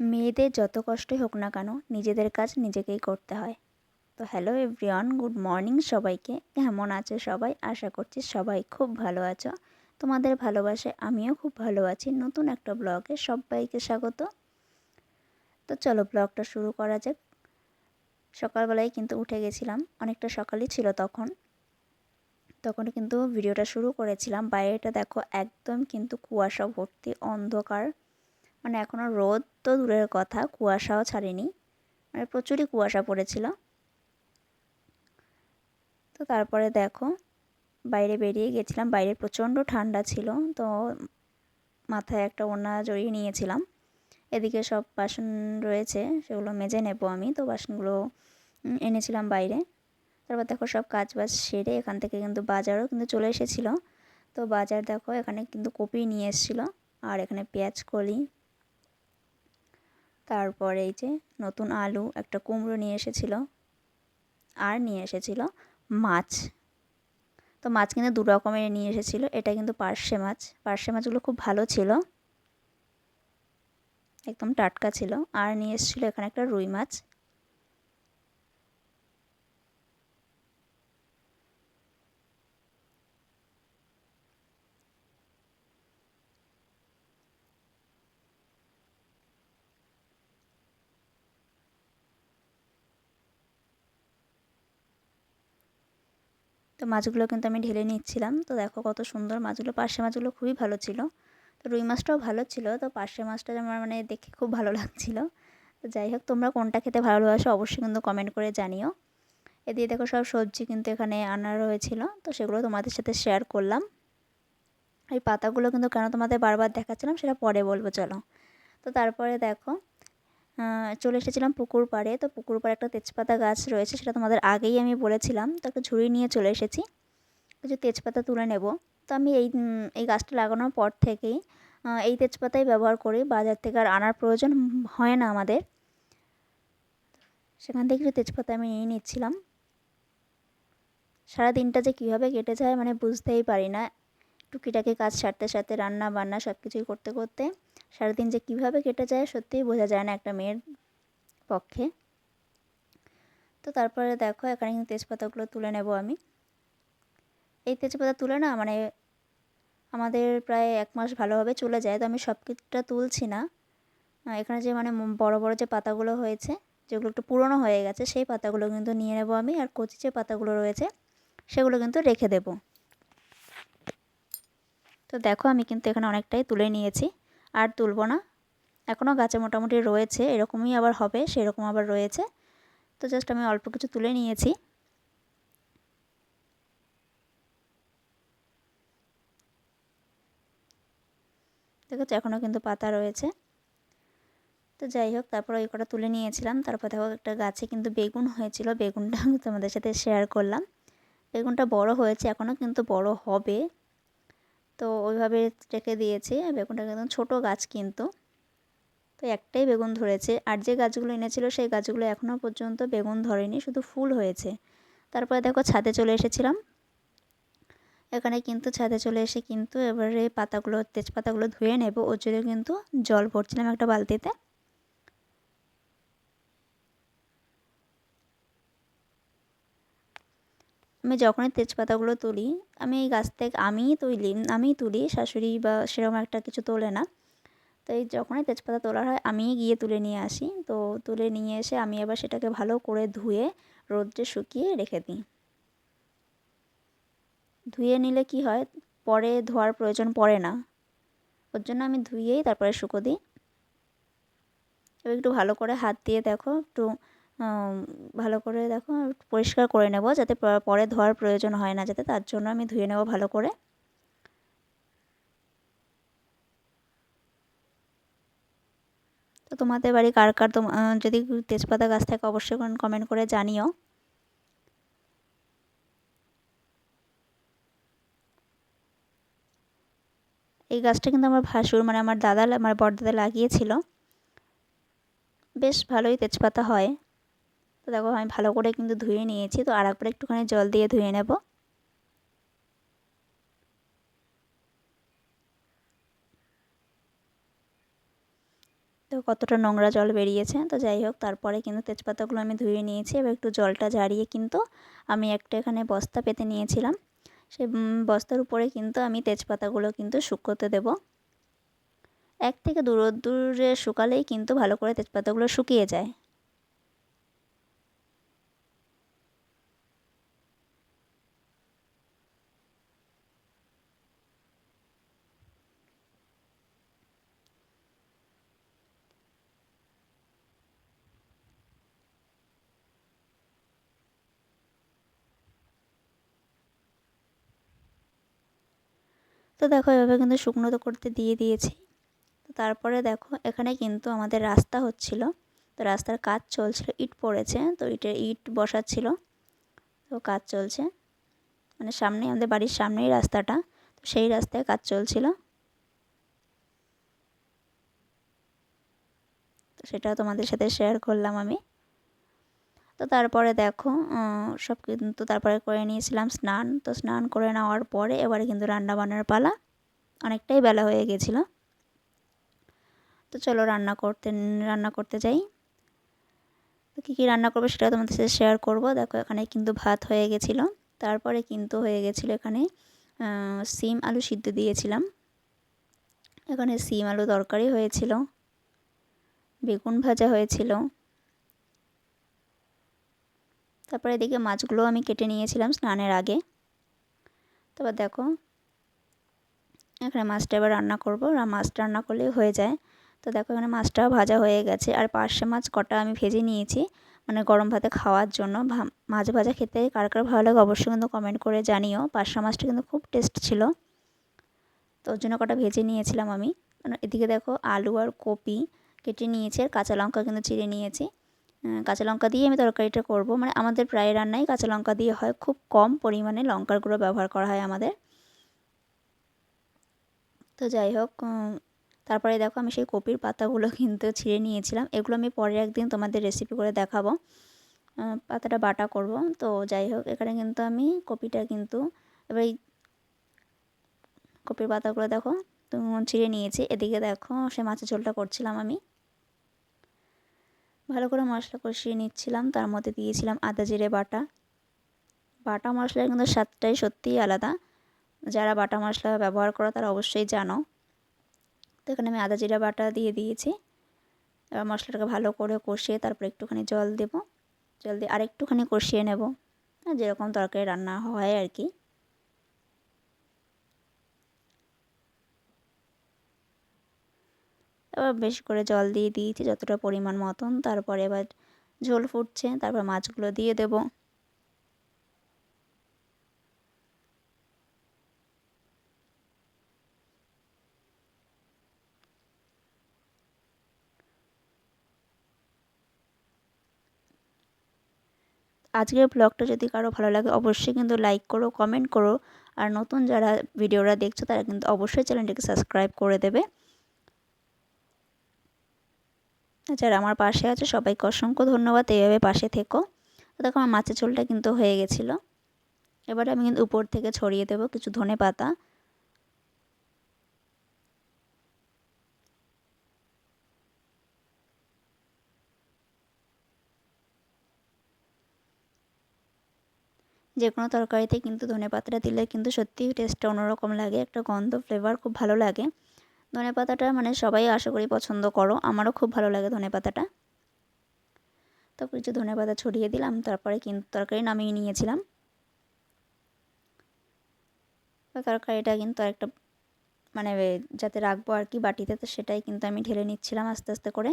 মেয়েদের যত কষ্টই হোক না কেন নিজেদের কাজ নিজেকেই করতে হয়। তো হ্যালো এভরিওয়ান, গুড মর্নিং সবাইকে। কেমন আছো সবাই? আশা করছি সবাই খুব ভালো আছো। তোমাদের ভালোবাসায় আমিও খুব ভালো আছি। নতুন একটা ব্লগে সবাইকে স্বাগত। তো চলো ব্লগটা শুরু করা যাক। সকালবেলায় কিন্তু উঠে গেছিলাম, অনেকটা সকালই ছিল তখন কিন্তু ভিডিওটা শুরু করেছিলাম। বাইরেটা দেখো একদম কিন্তু কুয়াশা ভর্তি, অন্ধকার। মানে এখনও রোদ তো দূরের কথা, কুয়াশাও ছাড়েনি, মানে প্রচুরই কুয়াশা পড়েছিল। তো তারপরে দেখো বাইরে বেরিয়ে গেছিলাম, বাইরে প্রচণ্ড ঠান্ডা ছিল। তো মাথায় একটা ওড়না জড়িয়ে নিয়েছিলাম। এদিকে সব বাসন রয়েছে, সেগুলো মেজে নেব আমি। তো বাসনগুলো এনেছিলাম বাইরে। তারপর দেখো সব কাজ বাজ সেরে এখান থেকে কিন্তু বাজারও কিন্তু চলে এসেছিলো। তো বাজার দেখো এখানে কিন্তু কপি নিয়ে এসেছিলো, আর এখানে পেঁয়াজ কলি, তারপরে এই যে নতুন আলু, একটা কুমড়ো নিয়ে এসেছিলো, আর নিয়ে এসেছিলো মাছ। তো মাছ কিন্তু দু রকমের নিয়ে এসেছিলো। এটা কিন্তু পার্শে মাছ। পার্শে মাছগুলো খুব ভালো ছিল, একদম টাটকা ছিল। আর নিয়ে এসেছিলো এখানে একটা রুই মাছ। তো মাছগুলো কিন্তু আমি ঢেলে নিচ্ছিলাম। তো দেখো কত সুন্দর মাছগুলো, পার্শে মাছগুলো খুবই ভালো ছিল। তো রুই মাছটাও ভালো ছিল। তো পার্শে মাছটা আমার মানে দেখে খুব ভালো লাগছিল। তো যাই হোক, তোমরা কোনটা খেতে ভালোবাসো অবশ্যই কিন্তু কমেন্ট করে জানিও। এদিকে দেখো সব সবজি কিন্তু এখানে আনা রয়েছিল, তো সেগুলো তোমাদের সাথে শেয়ার করলাম। এই পাতাগুলো কিন্তু কেন তোমাদের বারবার দেখাচ্ছিলাম সেটা পরে বলবো, চলো। তো তারপরে দেখো চলে এসেছিলাম পুকুর পাড়ে। তো পুকুর পাড়ে একটা তেজপাতা গাছ রয়েছে, সেটা তোমাদের আগেই আমি বলেছিলাম। তো একটা ঝুড়ি নিয়ে চলে এসেছি, কিছু তেজপাতা তুলে নেব। তো আমি এই গাছটা লাগানোর পর থেকেই এই তেজপাতাই ব্যবহার করি, বাজার থেকে আর আনার প্রয়োজন হয় না আমাদের। সেখান থেকে কিছু তেজপাতা আমি নিয়ে নিচ্ছিলাম। সারা দিনটা যে কীভাবে কেটে যায় মানে বুঝতেই পারি না। টুকিটাকি কাজ সারতে সারতে, রান্না বান্না সব কিছুই করতে করতে সারাদিন যে কীভাবে কেটে যায় সত্যিই বোঝা যায় না একটা মেয়ের পক্ষে। তো তারপরে দেখো এখানে কিন্তু তেজপাতাগুলো তুলে নেব আমি। এই তেজপাতা তুলে না মানে আমাদের প্রায় 1 মাস ভালোভাবে চলে যায়। তো আমি সব কিছুটা তুলছি না। এখানে যে মানে বড় বড় যে পাতাগুলো হয়েছে, যেগুলো একটু পুরনো হয়ে গেছে, সেই পাতাগুলো কিন্তু নিয়ে নেব আমি। আর কচি যে পাতাগুলো রয়েছে সেগুলো কিন্তু রেখে দেব। তো দেখো আমি কিন্তু এখানে অনেকটাই তুলে নিয়েছি, আর তুলব না। এখনও গাছে মোটামুটি রয়েছে, এরকমই আবার হবে, সেরকম আবার রয়েছে। তো জাস্ট আমি অল্প কিছু তুলে নিয়েছি। দেখেছো এখনও কিন্তু পাতা রয়েছে। তো যাই হোক, তারপর ওই কটা তুলে নিয়েছিলাম। তারপর দেখো একটা গাছে কিন্তু বেগুন হয়েছিল, বেগুনটা তোমাদের সাথে শেয়ার করলাম। বেগুনটা বড় হয়েছে, এখনও কিন্তু বড় হবে। তো ওইভাবে রেখে দিয়েছি। বেগুনটা একদম ছোটো গাছ কিন্তু। তো একটাই বেগুন ধরেছে, আর যে গাছগুলো এনেছিল সেই গাছগুলো এখনও পর্যন্ত বেগুন ধরেনি, শুধু ফুল হয়েছে। তারপরে দেখো ছাদে চলে এসেছিলাম। এখানে কিন্তু ছাদে চলে এসে কিন্তু এবারে পাতাগুলো, তেজপাতাগুলো ধুয়ে নেব। ওর জন্য কিন্তু জল ভরছিলাম একটা বালতিতে। আমি যখনই তেজপাতাগুলো তুলি, আমি এই গাছ থেকে আমিই তুলি, শাশুড়ি বা সেরকম একটা কিছু তোলে না। তো এই যখনই তেজপাতা তোলা হয় আমিই গিয়ে তুলে নিয়ে আসি। তো তুলে নিয়ে এসে আমি আবার সেটাকে ভালো করে ধুয়ে রোদ্রে শুকিয়ে রেখে দিই। ধুয়ে নিলে কি হয়, পরে ধোয়ার প্রয়োজন পড়ে না। ওর জন্য আমি ধুয়েই তারপরে শুকো দিই। এবার একটু ভালো করে হাত দিয়ে দেখো, একটু ভালো করে দেখো পরিষ্কার করে নেব, যাতে পরে ধোয়ার প্রয়োজন হয় না যাতে, তার জন্য আমি ধুয়ে নেব ভালো করে। তো তোমাদের বাড়ি কার কার যদি তেজপাতা গাছ থাকে অবশ্যই কমেন্ট করে জানিও। এই গাছটা কিন্তু আমার ভাসুর মানে আমার বড়দাদা লাগিয়েছিল। বেশ ভালোই তেজপাতা হয়। তো দেখো আমি ভালো করে কিন্তু ধুয়ে নিয়েছি। তো আর একবার একটুখানি জল দিয়ে ধুয়ে নেব। তো কতটা নোংরা জল বেরিয়েছে। তো যাই হোক, তারপরে কিন্তু তেজপাতাগুলো আমি ধুয়ে নিয়েছি। এবার একটু জলটা ঝারিয়ে কিন্তু আমি একটা এখানে বস্তা পেতে নিয়েছিলাম। সেই বস্তার উপরে কিন্তু আমি তেজপাতাগুলো কিন্তু শুকোতে দেবো। 1 থেকে 2 রোদ্দুরে শুকালেই কিন্তু ভালো করে তেজপাতাগুলো শুকিয়ে যায়। তো দেখো এভাবে কিন্তু শুকনো তো করতে দিয়ে দিয়েছি। তো তারপরে দেখো এখানে কিন্তু আমাদের রাস্তা হচ্ছিল। তো রাস্তার কাজ চলছিল, ইট পড়েছে, তো ইট বসাচ্ছিল। তো কাজ চলছে, মানে সামনে আমাদের বাড়ির সামনেই রাস্তাটা, তো সেই রাস্তায় কাজ চলছিল। তো সেটাও তোমাদের সাথে শেয়ার করলাম আমি। তো তারপরে দেখো সব কিন্তু তারপরে করে নিয়েছিলাম স্নান। তো স্নান করে নেওয়ার পরে এবারে কিন্তু রান্নাবান্নার পালা। অনেকটাই বেলা হয়ে গেছিলো। তো চলো রান্না করতে যাই। তো কী কী রান্না করবো সেটাও তোমাদের সাথে শেয়ার করব। দেখো এখানে কিন্তু ভাত হয়ে গেছিলো। তারপরে কিন্তু হয়ে গেছিলো এখানে সিম আলু সিদ্ধ দিয়েছিলাম। এখানে সিম আলু তরকারি হয়েছিল, বেগুন ভাজা হয়েছিল। তারপরে এদিকে মাছগুলো আমি কেটে নিয়েছিলাম স্নানের আগে। তারপর দেখো এখানে মাছটা এবার রান্না করবো। মাছটা রান্না করলেই হয়ে যায়। তো দেখো এখানে মাছটা ভাজা হয়ে গেছে। আর পার্শে মাছ কটা আমি ভেজে নিয়েছি, মানে গরম ভাতে খাওয়ার জন্য। মাছ ভাজা খেতে কার কার ভালো লাগে অবশ্যই কিন্তু কমেন্ট করে জানিও। পার্শে মাছটা কিন্তু খুব টেস্ট ছিল। তো ওর জন্য কটা ভেজে নিয়েছিলাম আমি। এদিকে দেখো আলু আর কপি কেটে নিয়েছি, আর কাঁচা লঙ্কা কিন্তু চিড়ে নিয়েছি। কাঁচা লঙ্কা দিয়ে আমি তরকারিটা করব। মানে আমাদের প্রায় রান্নাই কাঁচা লঙ্কা দিয়ে হয়, খুব কম পরিমাণে লঙ্কার গুঁড়ো ব্যবহার করা হয় আমাদের। তো যাই হোক, তারপরে দেখো আমি সেই কপির পাতাগুলো কিন্তু ছিঁড়ে নিয়েছিলাম। এগুলো আমি পরে একদিন তোমাদের রেসিপি করে দেখাবো। পাতাটা বাটা করব। তো যাই হোক এখানে কিন্তু আমি কপিটা কিন্তু এবার এই কপির পাতাগুলো দেখো তো ছিঁড়ে নিয়েছি। এদিকে দেখো সে মাছের ঝোলটা করছিলাম আমি। ভালো করে মশলা কষিয়ে নিচ্ছিলাম। তার মধ্যে দিয়েছিলাম আদা জিরে বাটা। বাটা মশলার কিন্তু স্বাদটাই সত্যিই আলাদা। যারা বাটা মশলা ব্যবহার করো তারা অবশ্যই জানো। তো এখানে আমি আদা জিরা বাটা দিয়ে দিয়েছি। এবার মশলাটাকে ভালো করে কষিয়ে তারপর একটুখানি জল দেব। জল দিয়ে আরেকটুখানি কষিয়ে নেব, যেরকম তরকারি রান্না হয় আর কি। এবার বেশি করে জল দিয়ে দিয়েছি যতটা পরিমাণ মতন। তারপরে এবার ঝোল ফুটছে, তারপর মাছগুলো দিয়ে দেব। আজকের ব্লগটা যদি কারো ভালো লাগে অবশ্যই কিন্তু লাইক করো, কমেন্ট করো। আর নতুন যারা ভিডিওটা দেখছো তারা কিন্তু অবশ্যই চ্যানেলটিকে সাবস্ক্রাইব করে দেবে। যারা আমার পাশে আছে সবাইকে অসংখ্য ধন্যবাদ, এইভাবে পাশে থেকো। তো দেখো আমার মাছের ঝোলটা কিন্তু হয়ে গেছিলো। এবারে আমি কিন্তু উপর থেকে ছড়িয়ে দেবো কিছু ধনেপাতা। যে কোনো তরকারিতে কিন্তু ধনেপাতাটা দিলে কিন্তু সত্যিই টেস্টটা অন্যরকম লাগে, একটা গন্ধ ফ্লেভার খুব ভালো লাগে। ধনেপাতাটা মানে সবাই আশা করি পছন্দ করো, আমারও খুব ভালো লাগে ধনেপাতাটা। তো কিছু ধনেপাতা ছড়িয়ে দিলাম, তারপরে কিন্তু তরকারি নামিয়ে নিয়েছিলাম। তো তরকারিটা কিন্তু আরেকটা মানে যাতে রাখবো আর কি বাটিতে, তো সেটাই কিন্তু আমি ঢেলে নিচ্ছিলাম আস্তে আস্তে করে।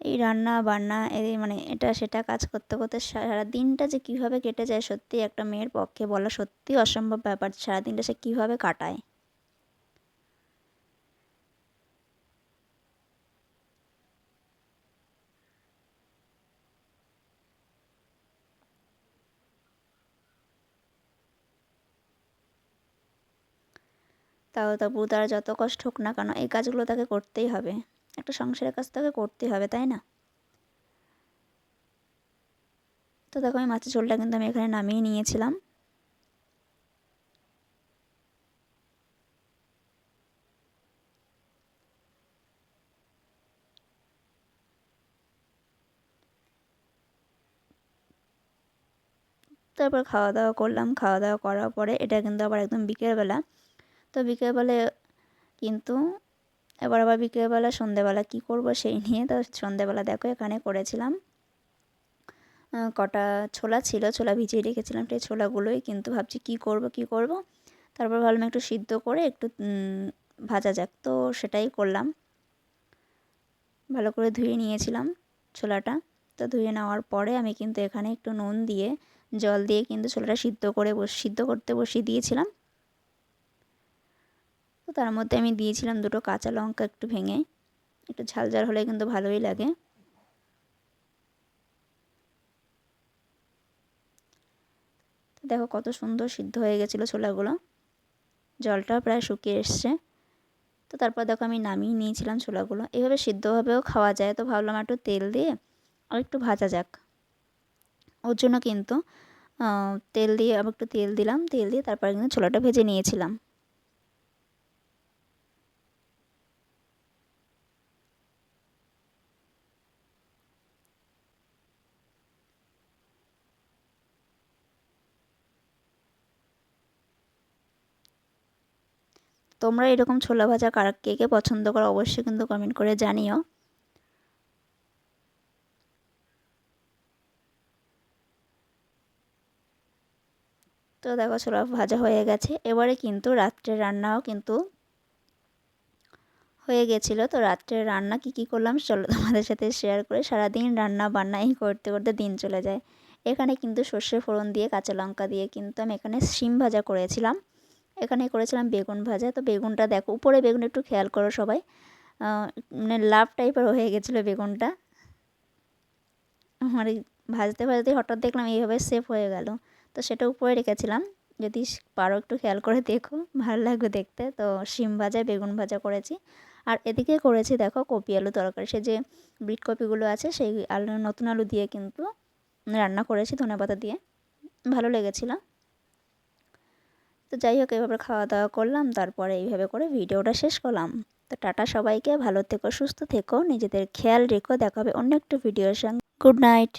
এই রান্না বান্না এই মানে এটা সেটা কাজ করতে করতে সারা দিনটা যে কীভাবে কেটে যায় সত্যি একটা মেয়ের পক্ষে বলা সত্যি অসম্ভব ব্যাপার, সারাদিনটা সে কীভাবে কাটায়। তবু তার যত কষ্ট হোক না কেন এই কাজগুলো তাকে করতেই হবে। একটা সংসারের কাজ তাকে করতেই হবে, তাই না? তো দেখো আমি মাছের ঝোলটা কিন্তু আমি এখানে নামিয়ে নিয়েছিলাম। তারপর খাওয়া দাওয়া করলাম, খাওয়া দাওয়া করার পরে এটা কিন্তু আবার একদম বিকেলবেলা। তো বিকেলবেলা কিন্তু আবার বিকেলবেলা সন্ধেবেলা কী করব সেই নিয়ে, তো সন্ধেবেলা দেখো এখানে করেছিলাম কটা ছোলা ছিল, ছোলা ভিজিয়ে রেখেছিলাম। সেই ছোলাগুলোই কিন্তু ভাবছি কী করব। তারপর ভাবলাম একটু সিদ্ধ করে একটু ভাজা যাক, তো সেটাই করলাম। ভালো করে ধুয়ে নিয়েছিলাম ছোলাটা। তো ধুয়ে নেওয়ার পরে আমি কিন্তু এখানে একটু নুন দিয়ে জল দিয়ে কিন্তু ছোলাটা সিদ্ধ করতে বসিয়ে দিয়েছিলাম। তো তার মধ্যে আমি দিয়েছিলাম 2টো কাঁচা লঙ্কা একটু ভেঙে, একটু ঝাল ঝাল হলে কিন্তু ভালোই লাগে। তো দেখো কত সুন্দর সিদ্ধ হয়ে গেছিলো ছোলাগুলো, জলটাও প্রায় শুকিয়ে এসছে। তো তারপর দেখো আমি নামিয়ে নিয়েছিলাম ছোলাগুলো। এভাবে সিদ্ধভাবেও খাওয়া যায়, তো ভাবলাম একটু তেল দিয়ে আর একটু ভাজা যাক। ওর জন্য কিন্তু তেল দিয়ে আবার একটু তেল দিলাম, তেল দিয়ে তারপরে কিন্তু ছোলাটা ভেজে নিয়েছিলাম। তোমরা এরকম ছোলা ভাজা কারা কে কে পছন্দ করো অবশ্যই কিন্তু কমেন্ট করে জানিও। তো দেখো ছোলা ভাজা হয়ে গেছে, এবারে কিন্তু রাত্রের রান্নাও কিন্তু হয়ে গেছিলো। তো রাত্রের রান্না কী করলাম চলো তোমাদের সাথে শেয়ার করে। সারাদিন রান্না বান্না এই করতে করতে দিন চলে যায়। এখানে কিন্তু সর্ষে ফোড়ন দিয়ে কাঁচা লঙ্কা দিয়ে কিন্তু আমি এখানে শিম ভাজা করেছিলাম। এখানে করেছিলাম বেগুন ভাজা। তো বেগুনটা দেখো, উপরে বেগুন একটু খেয়াল করো সবাই, মানে লাভ টাইপের হয়ে গেছিলো বেগুনটা। আমার এই ভাজতে ভাজতে হঠাৎ দেখলাম এইভাবে সেভ হয়ে গেল। তো সেটা উপরে রেখেছিলাম, যদি পারো একটু খেয়াল করে দেখো, ভালো লাগবে দেখতে। তো শিম ভাজা বেগুন ভাজা করেছি। আর এদিকে করেছি দেখো কপি আলু তরকারি, সে যে বিট কপিগুলো আছে সেই আলু, নতুন আলু দিয়ে কিন্তু রান্না করেছি ধনেপাতা দিয়ে, ভালো লেগেছিলো। তো যাই হোক এভাবে খাওয়া দাওয়া করলাম, তারপরে এইভাবে করে ভিডিওটা শেষ করলাম। তো টাটা সবাইকে, ভালো থেকো, সুস্থ থেকো, নিজেদের খেয়াল রেখো। দেখা হবে অন্য একটা ভিডিওর সঙ্গে। Good night.